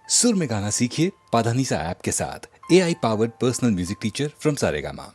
सुर में गाना सीखिए पाधानीसा ऐप के साथ। AI powered personal music teacher from Saregama.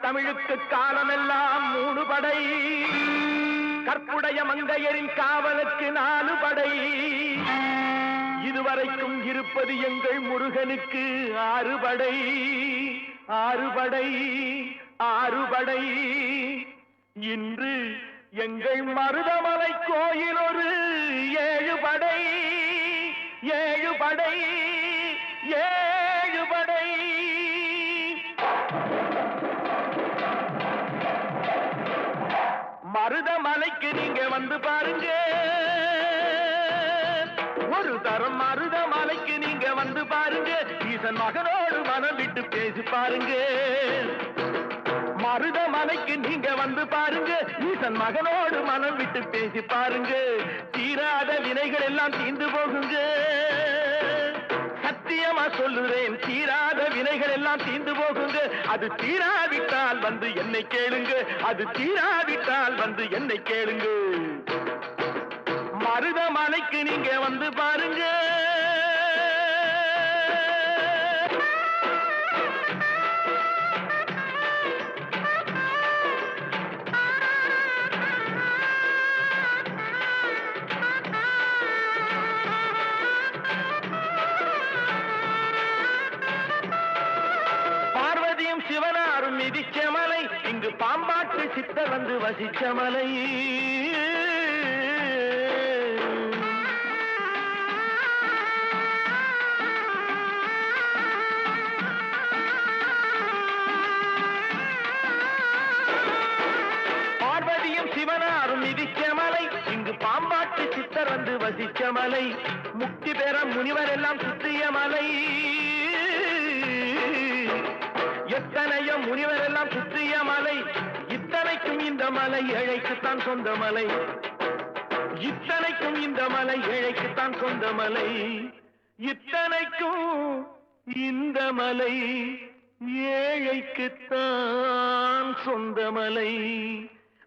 தமிழுக்கு காலமெல்லாம் 3 படை, கற்புடைய மங்கையரின் காவலுக்கு 4 படை, இதுவரைக்கும் இருப்பது எங்கள் முருகனுக்கு 6 படை, 6 படை, 6 படை. இன்று எங்கள் மருதமலை கோயில் ஒரு 7 படை, 7 படை, 7 படை. மருதமலைக்கு நீங்க வந்து பாருங்க, ஒரு தரம் மருதமலைக்கு நீங்க வந்து பாருங்க, ஈசன் மகனோடு மனம் விட்டு பேசி பாருங்க. மருதமலைக்கு நீங்க வந்து பாருங்க, ஈசன் மகனோடு மனம் விட்டு பேசி பாருங்க. தீராத வினைகள் எல்லாம் தீர்ந்து போகுங்க, சத்தியமா சொல்லுறேன், தீராத வினைகள் எல்லாம் தீர்ந்து போகுங்க. அது தீராவிட்டால் வந்து என்னை கேளுங்க, அது தீராவிட்டால் வந்து என்னை கேளுங்க. மருதமலைக்கு நீங்க வந்து பாருங்க. சிவனாரும் மிதிச்ச மலை, இங்கு பாம்பாட்டு சித்த வந்து வசிச்ச மலை. பார்வதியும் சிவனாரும் மிதிச்ச மலை, இங்கு பாம்பாட்டு சித்தர் வந்து வசிச்ச மலை. முக்தி பெற முனிவர் எல்லாம் சுத்திய மலை, எத்தனையோ முனிவர் எல்லாம் சுற்றிய மலை. இத்தனைக்கும் இந்த மலை ஏழைக்குத்தான் சொந்த மலை, இத்தனைக்கும் இந்த மலை ஏழைக்குத்தான் சொந்த மலை, இத்தனைக்கும் இந்த மலை ஏழைக்குத்தான் சொந்த மலை.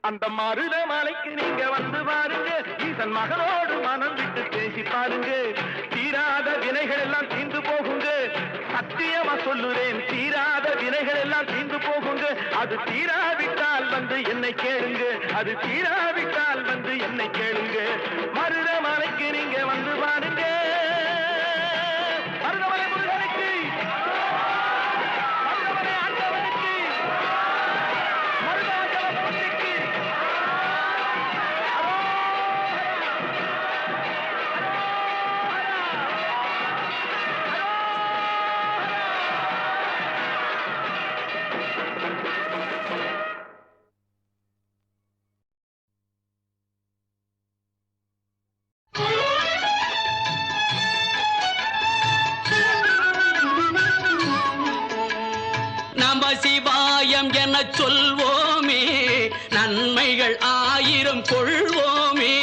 அந்த மருதமலைக்கு நீங்க வந்து பாருங்க, ஈசன் மகனோடு மனம் விட்டு பேசி பாருங்க. தீராத வினைகள் எல்லாம் தீர்ந்து போகுங்க, சத்தியமா சொல்லுறேன், தீராத வினைகள் எல்லாம் தீர்ந்து போகுங்க. அது தீராவிட்டால் வந்து என்னை கேளுங்க, அது தீராவிட்டால் வந்து என்னை கேளுங்க. மருதமலைக்கு நீங்க வந்து பாருங்க. மருதமலை முருகனுக்கு, மருதமலை ஆண்டவனுக்கு, மருதாச்சலபதிக்கு. சிவாயம் என சொல்வோமே, நன்மைகள் 1000 கொள்வோமே.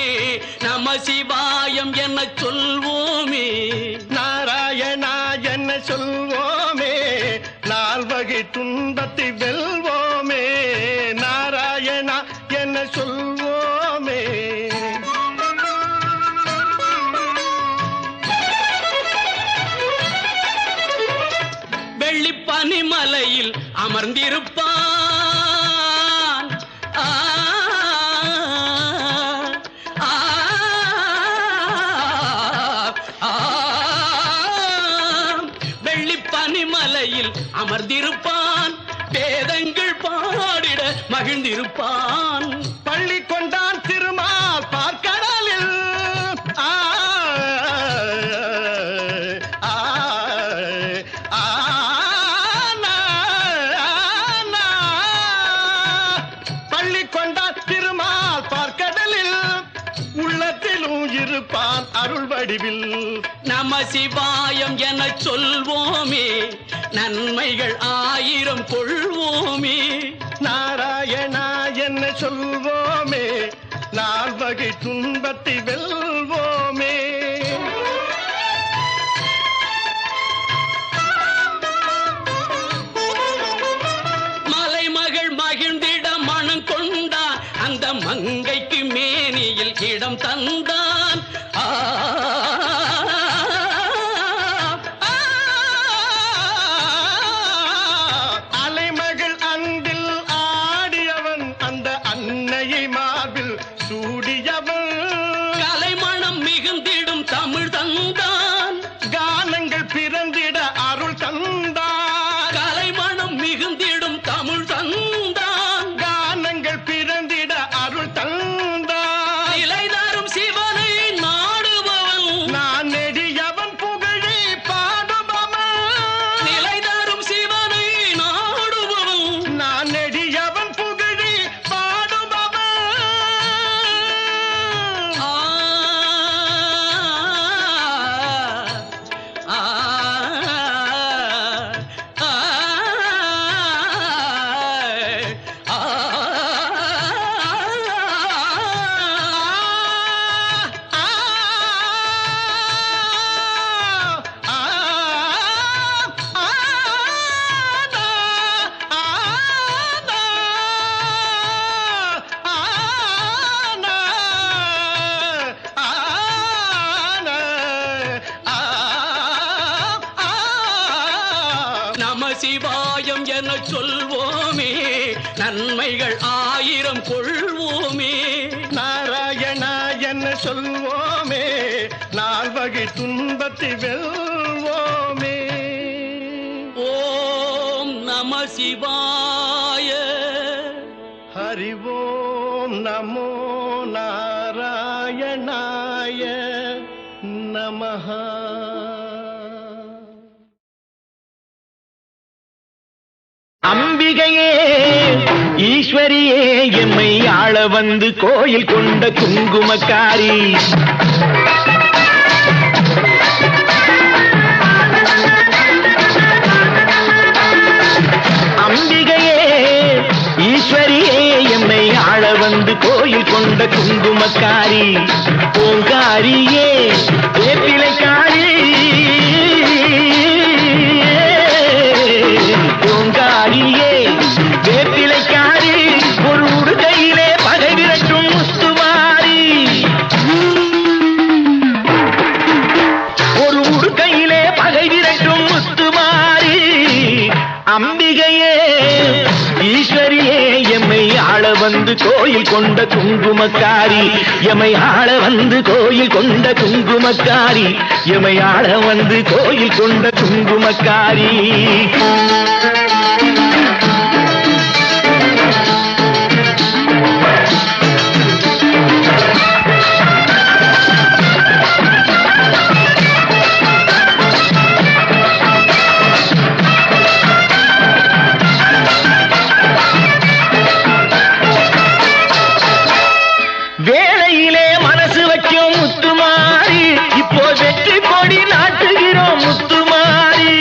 நம சிவாயம் என சொல்வோமே, நாராயணா என்ன சொல்வோமே, 4 வகை துன்பத்தை வெல்வோமே. நாராயணா என்ன சொல்வோமே. பனிமலையில் அமர்ந்திருப்பான், வெள்ளி பனிமலையில் அமர்ந்திருப்பான், வேதங்கள் பாடிட மகிழ்ந்திருப்பான். பள்ளி கொண்டான் திருமால் பார்க்கடலில், ஆ ஆ முடிவில் நம சிவாயம் என சொல்வோமே, நன்மைகள் 1000 கொள்வோமே. நாராயணா என்ன சொல்வோமே, 4 வகை துன்பத்தை வெல்வோமே. மலைமகள் மகிழ்ந்திட மனம் கொண்டான், அந்த மங்கைக்கு மேனியில் இடம் தந்தான். அலைமகள் அன்பில் ஆடியவன், அந்த அன்னையை மார்பில் சூடியவன். கலைமணம் மிகுந்திடும் தமிழ் தந்தான், கானங்கள் பிறந்திட அருள் தந்தான். கலைமணம் மிகுந்திடும் தமிழ் தந்தான், கானங்கள் பிறந்திட அருள் தந்தான். இலை தரும் சிவனை நாடுபவன், நான் நெடியவன் புகழை பாடுபவன். நிலை தரும் சிவனை நாடுபவன். நான் நெடியவன் புகழை பாடுபவன். ஆ, ஆ, ஆ, ஆ, நம சிவாயம் என சொல்வோமே, நன்மைகள் 1000 கொள்வோமே. நாராயணா என்ன சொல்வோமே, 4 வகை துன்பத்தை வெல்வோமே. ஓம் நம சிவாய. ஹரி ஓம் நமோ நாராயணாய நமஹ. அம்பிகையே ஈஸ்வரியே எம்மை ஆள வந்து கோயில் கொண்ட குங்குமக்காரி. அம்பிகையே ஈஸ்வரியே எம்மை ஆள வந்து கோயில் கொண்ட குங்குமக்காரி. பூங்காரியே வேப்பிலைக்காரி, பூங்காரியே வேப்பிலைக்காரி, ஒரு உடுகையிலே பகை விரட்டும் முத்துமாரி. ஒரு உடுகையிலே பகை விரட்டும் முத்துமாரி. அம்பிகையே ஈஸ்வரியே எம்மை ஆள வந்து கோயில் கொண்ட குங்குமக்காரி. எமை ஆள வந்து கோயில் கொண்ட குங்குமக்காரி. எமை ஆள வந்து கோயில் கொண்ட குங்குமக்காரி. வேளையிலே மனசு வைக்கும் முத்துமாரி, இப்போ வெற்றி கொடி நாட்டுகிறோம் முத்துமாரி.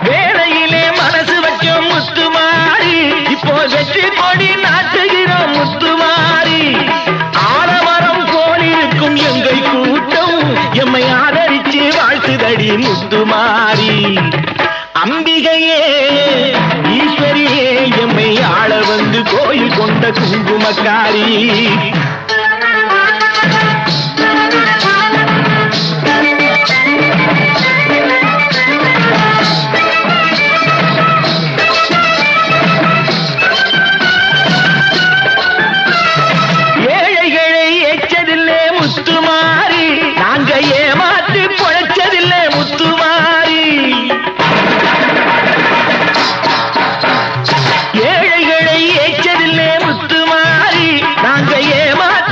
வேளையிலே மனசு வைக்கும் முத்துமாரி, இப்போ வெற்றி கொடி நாட்டுகிறோம் முத்துமாரி. ஆலமரம் போல் இருக்கும் எங்கள் கூட்டம் எம்மை ஆதரிச்சு வாழ்த்துதடி முத்துமாரி. அம்பிகையே ஈஸ்வரியே எம்மை ஆள வந்து கோயில் கொண்ட குங்குமக்காரி. ஏழைகளை எச்சதில்லை முத்துமாரி, நாங்க ஏமாற்றி பொழைச்சதில்லை முத்துமாரி. ஏழைகளை ஏச்சதில்லை முத்துமாரி, நாங்க ஏமாற்றி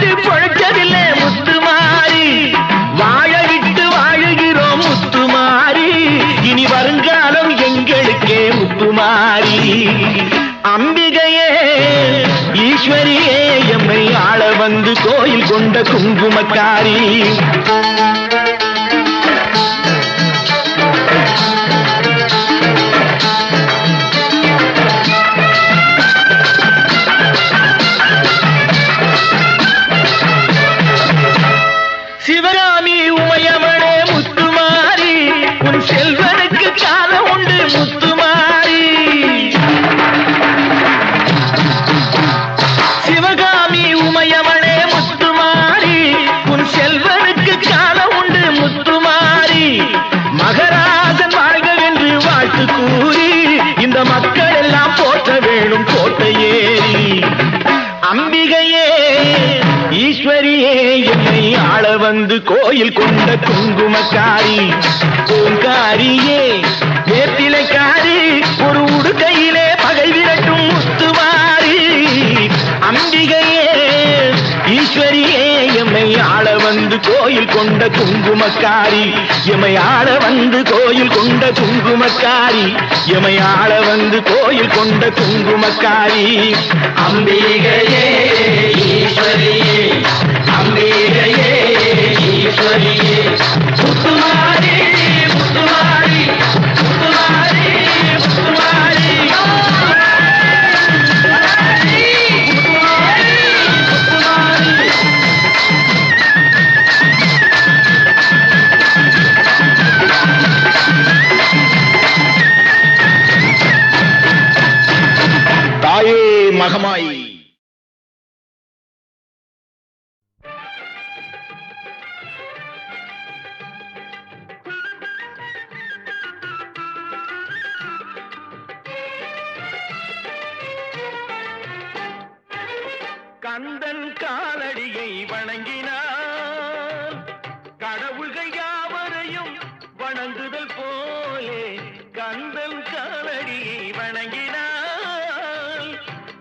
குங்குமக்காரி. சிவகாமி உமையவளே முத்துமாரி, உன் செல்வனுக்கு காலம் உண்டு முத்துமாரி. சிவகாமி உமையவளே முத்துமாரி, உன் செல்வனுக்கு காலம் உண்டு முத்துமாரி. மகராஜன் வாழ்க என்று வாழ்த்து கூறி இந்த மக்கள் எல்லாம் போற்ற வேணும் கோட்டையேறி. அம்பிகையே ஈஸ்வரியே என்னை ஆள வந்து கோயில் கொண்ட குங்குமக்காரி. பூங்காரியே வேப்பிலைக்காரி, ஒரு உடுக்கையிலே பகை விரட்டும் முத்துமாரி. அம்பிகையே ஈஸ்வரியே எம்மை ஆள வந்து கோயில் கொண்ட குங்குமக்காரி. எம்மை ஆள வந்து கோயில் கொண்ட குங்குமக்காரி. எம்மை ஆள வந்து கோயில் கொண்ட குங்குமக்காரி. அம்பிகையே ஈஸ்வரியே, அம்பிகையே ஈஸ்வரியே. முத்துமாரி முத்துமாரி முத்துமாரி முத்துமாரி. தாயே மகமாயி. கந்தன் காலடியை வணங்கினான், கடவுள்கள் யாவரையும் வணங்குதல் போலே. கந்தன் காலடியை வணங்கினான்,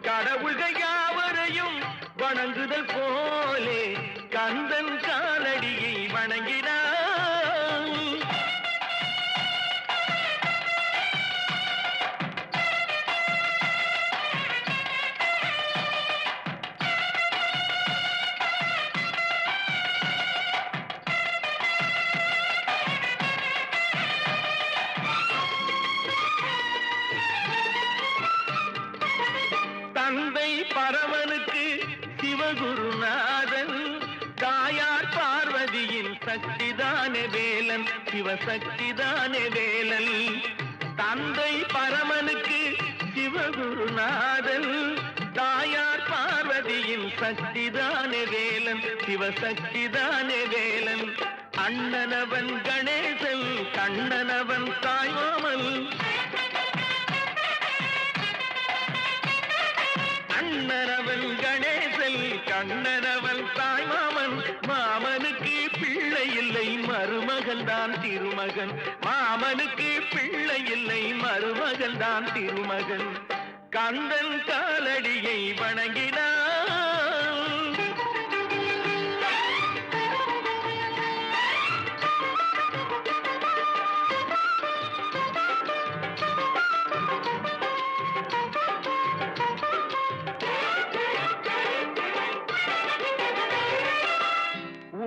கடவுள்கள் யாவரையும் வணங்குதல் போலே. கந்தன் காலடியை வணங்கினான். தந்தை பரமனுக்கு சிவகுருநாதன், தாயார் பார்வதியின் சக்திதானே வேலன், சிவசக்திதானே வேலன். தந்தை பரமனுக்கு சிவகுருநாதன், தாயார் பார்வதியின் சக்திதானே வேலன், சிவசக்திதானே வேலன். அண்ணனவன் கணேசன், கண்ணனவன் தாய்மாமன். அண்ணனவன் கணேசன், கண்ணனவன் தாய்மாமன். மாமனுக்கு பிள்ளை இல்லை, மருமகன் தான் திருமகன். மாமனுக்கு பிள்ளை இல்லை, மருமகன் தான் திருமகன். கந்தன் காலடியை வணங்கினான்.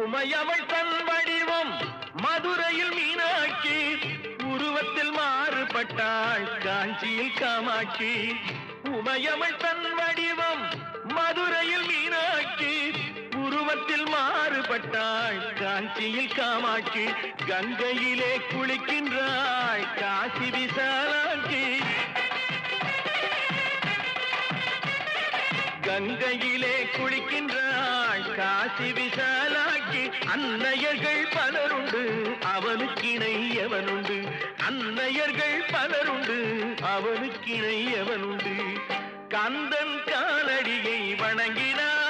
உமையவள் தன் வடிவம் மதுரையில் மீனாட்சி, உருவத்தில் மாறுபட்டாள் காஞ்சியில் காமாட்சி. உமையவள் தன் வடிவம் மதுரையில் மீனாட்சி, உருவத்தில் மாறுபட்டாள் காஞ்சியில் காமாட்சி. கங்கையிலே குளிக்கின்றாள் காசி விசாலாட்சி. கங்கையிலே குளிக்கின்றாள் காசி விசாலாட்சி. அன்னையர்கள் பலருண்டு, அவனுக்கிணை எவனுண்டு. அன்னையர்கள் பலருண்டு, அவனுக்கிணை எவனுண்டு. கந்தன் காலடியை வணங்கினான்.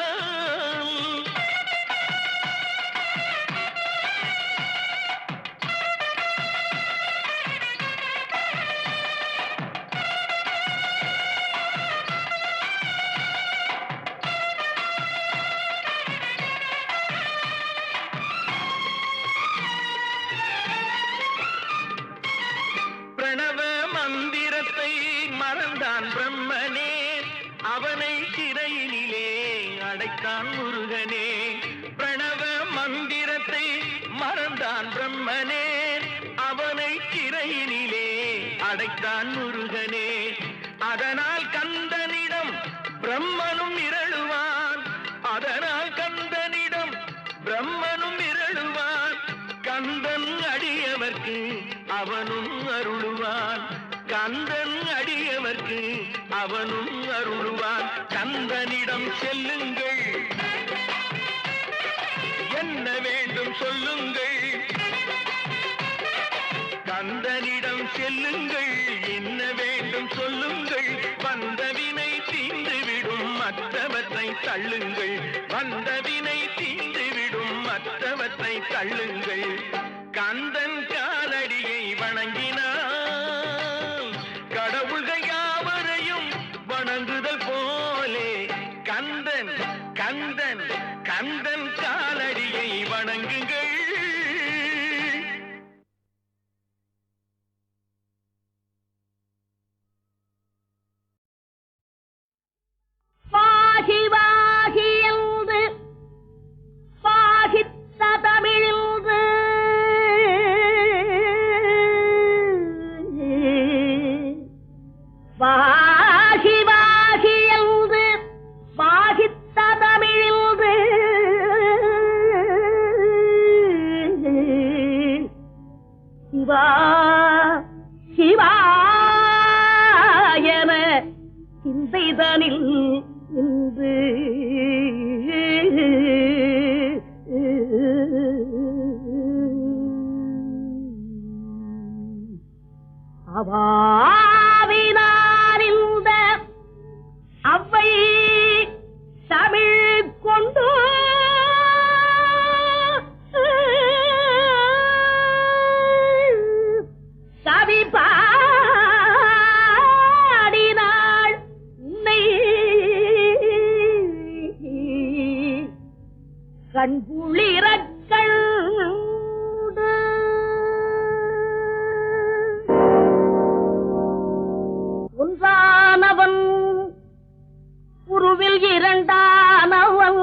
பிரணவ மந்திரத்தை மறந்தான் பிரம்மனே, அவனை சிறையினிலே படைத்தான் முருகனே. அதனால் கந்தனிடம் பிரம்மனும் இரழுவான். அதனால் கந்தனிடம் பிரம்மனும் இரழுவான். கந்தன் அடியவர்க்கு அவனும் அருளுவான். கந்தன் அடியவர்க்கு அவனும் அருளுவான். கந்தனிடம் செல்லுங்கள், என்ன வேண்டும் சொல்லுங்கள். கந்தனிடம் செல்லுங்கள், என்ன வேண்டும் சொல்லுங்கள். வந்தவினை தீர்ந்துவிடும், மற்றவற்றை தள்ளுங்கள். வந்தவினை தீர்ந்துவிடும், மற்றவற்றை தள்ளுங்கள். கந்தன் காலடியை வணங்கினான் கடவுள்கள் யாவரையும் வணங்குதல் போலே. கந்தன் கந்தன் கந்தன் காலடியை வணங்குங்கள். பாகி வாகி என்று பாகித்த தமிழின்று பாகி வாகி என்று பாகித்த தமிழின்று சிவா சிவா என சிந்தைதனில் இன்று அவாவினார் இந்த அவ்வை தமிழ் கொண்டு கவி பாடினாள் உன்னை கண்குளிரக்கள் ஒன்றானவன் உருவில் இரண்டானவன்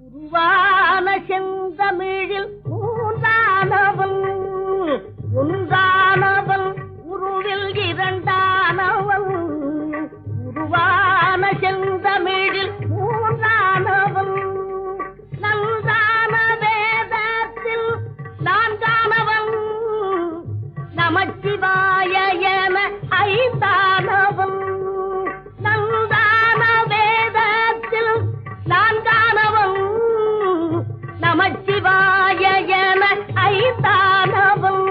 உருவான செந்தமிழில் மூன்றானவன் ஒன்றானவன் உருவில் இரண்டானவன் உருவான செந்தமிழில் மூன்றானவன் நன்றான வேதத்தில் நான்கானவன் நமச்சிவாய என ஐந்தானவன் நன்றான வேதத்தில் நான்கானவன் நமச்சிவாய என ஐந்தானவன்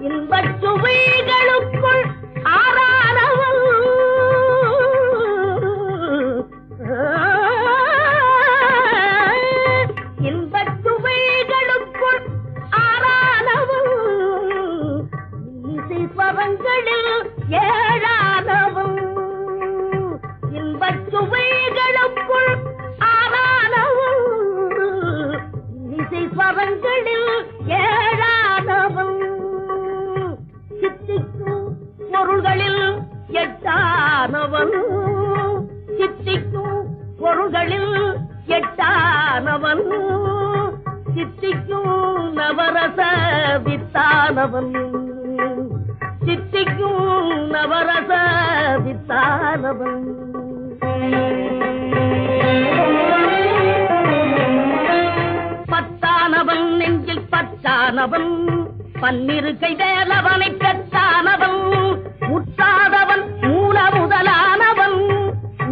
இன்பச் சுவைகளுக்குள் ஆறானவன் இன்பச் சுவைகளுக்குள் ஆறானவன் இசை ஸ்வரங்களில் ஏழானவன் இன்பச் சுவைகளுக்குள் ஆறானவன் இசை ஸ்வரங்களில் ஏழானவன் சித்திக்கும் பொருள்களில் எட்டானவன் சித்திக்கும் பொருள்களில் எட்டானவன் சித்திக்கும் நவரச வித்தானவன் சித்திக்கும் நவரச வித்தானவன் பத்தானவன் நெஞ்சில் பத்தானவன் பன்னிரு கை வேலவனை பெற்றானவன் முற்றாதவன் மூல முதலானவன்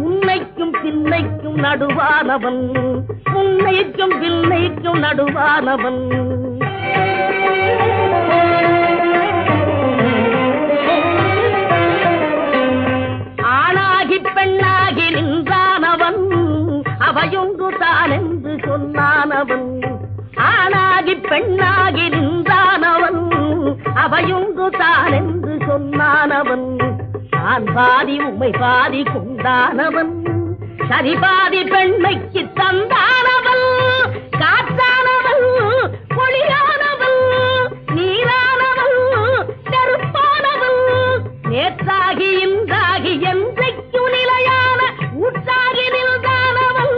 உன்னைக்கும் பின்னைக்கும் நடுவானவன் உன்னைக்கும் பின்னைக்கும் நடுவானவன் ஆணாகி பெண்ணாகி நின்றானவன் அவையொன்று தான் என்று சொன்னானவன் ஆணாகி பெண்ணாகி நின்றானவன் அவையொன்று தான் என்று சொன்னானவன் நான் பாதி உம்மை பாதி கொண்டானவன் சரி பாதி பெண்மைக்கு தந்தானவன் காற்றானவன் ஒளியானவன் நீரானவன் நெருப்பானவன் நேற்றாகி இன்றாகி என்றைக்கும் நிலையான ஊற்றாகி நின்றானவன்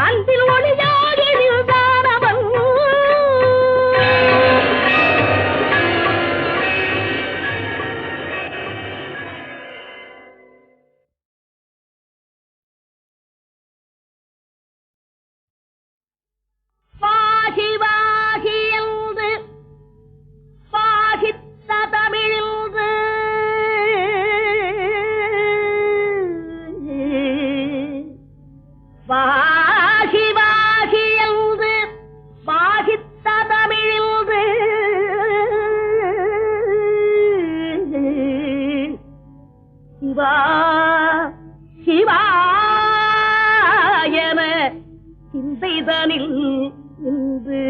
அன்பில் ஒளியாகி நின்றானவன் இன்று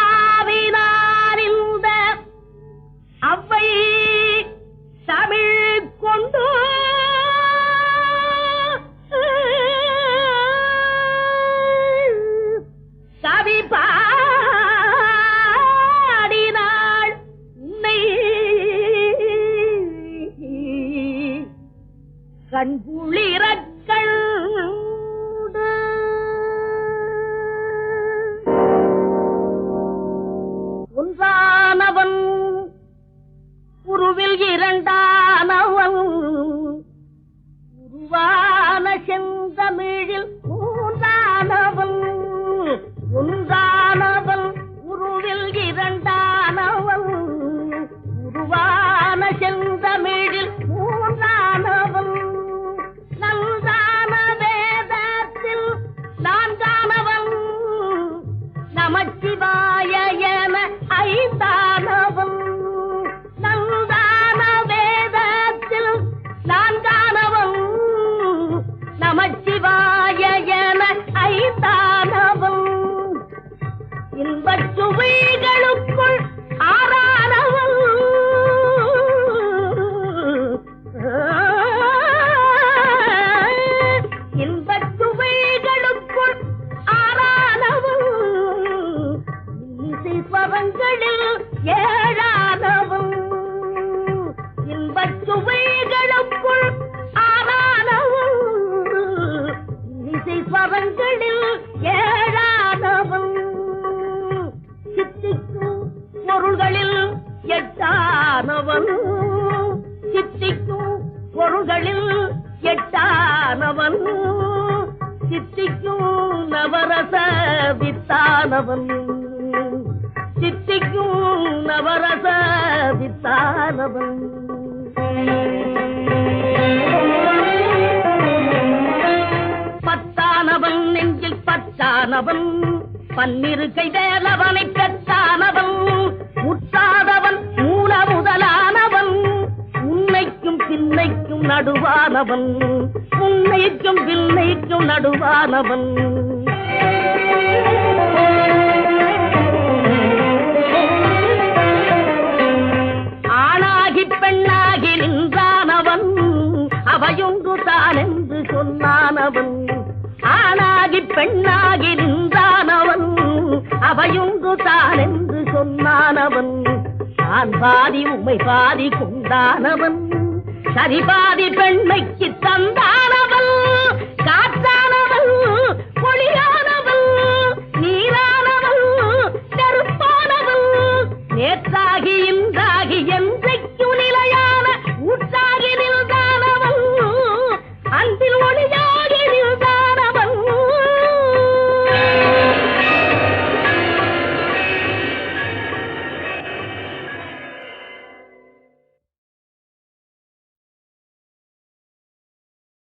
அவாவினார் இந்த அவ்வை தமிழ் கொண்டு கவி பாடினாள் உன்னை கண்குளிரக்கள் ஒன்றானவன் உருவில் இரண்டானவன் உருவான செந்தமிழில் மூன்றானவன் ஒன்றானவன் உருவில் இரண்டானவன் உருவான செந்தமிழில் மூன்றானவன் நன்றான வேதத்தில் நான்கானவன் நமச்சிவாய என ஐந்தானவன் நன்றான வேதத்தில் நான்கானவன் நமச்சிவாய என ஐந்தானவன் இன்பச் சுவைகளுக்குள் ஆறானவன் இன்பச் சுவைகளுக்குள் ஆறானவன் இசைஸ்வரங்களில் ஏழானவன் இன்பச் சுவைகளுக்குள் ஆறானவன் இசைஸ்வரங்களில் ஏழானவன் சித்திக்கும் பொருள்களில் எட்டானவன் சித்திக்கும் பொருள்களில் எட்டானவன் சித்திக்கும் நவரச வித்தானவன் சித்திக்கும் நவரச வித்தானவன் பத்தானவன் நெஞ்சில் பத்தானவன் பன்னிருக்கை வேலவனை பெற்றானவன் முற்றாதவன் மூல முதலானவன் உன்னைக்கும் பின்னைக்கும் நடுவானவன் உன்னைக்கும் பின்னைக்கும் நடுவானவன் ஆணாகி பெண்ணாகி நின்றானவன் அவையொன்று தான் என்று சொன்னானவன் ஆணாகி பெண்ணாகி நின்றானவன் அவையொன்று தான் என்று சொன்னானவன் நான் பாதி உம்மை பாதி கொண்டானவன் சரிபாதி பெண்மைக்கு தந்தானவன் காற்றானவன் பொழியா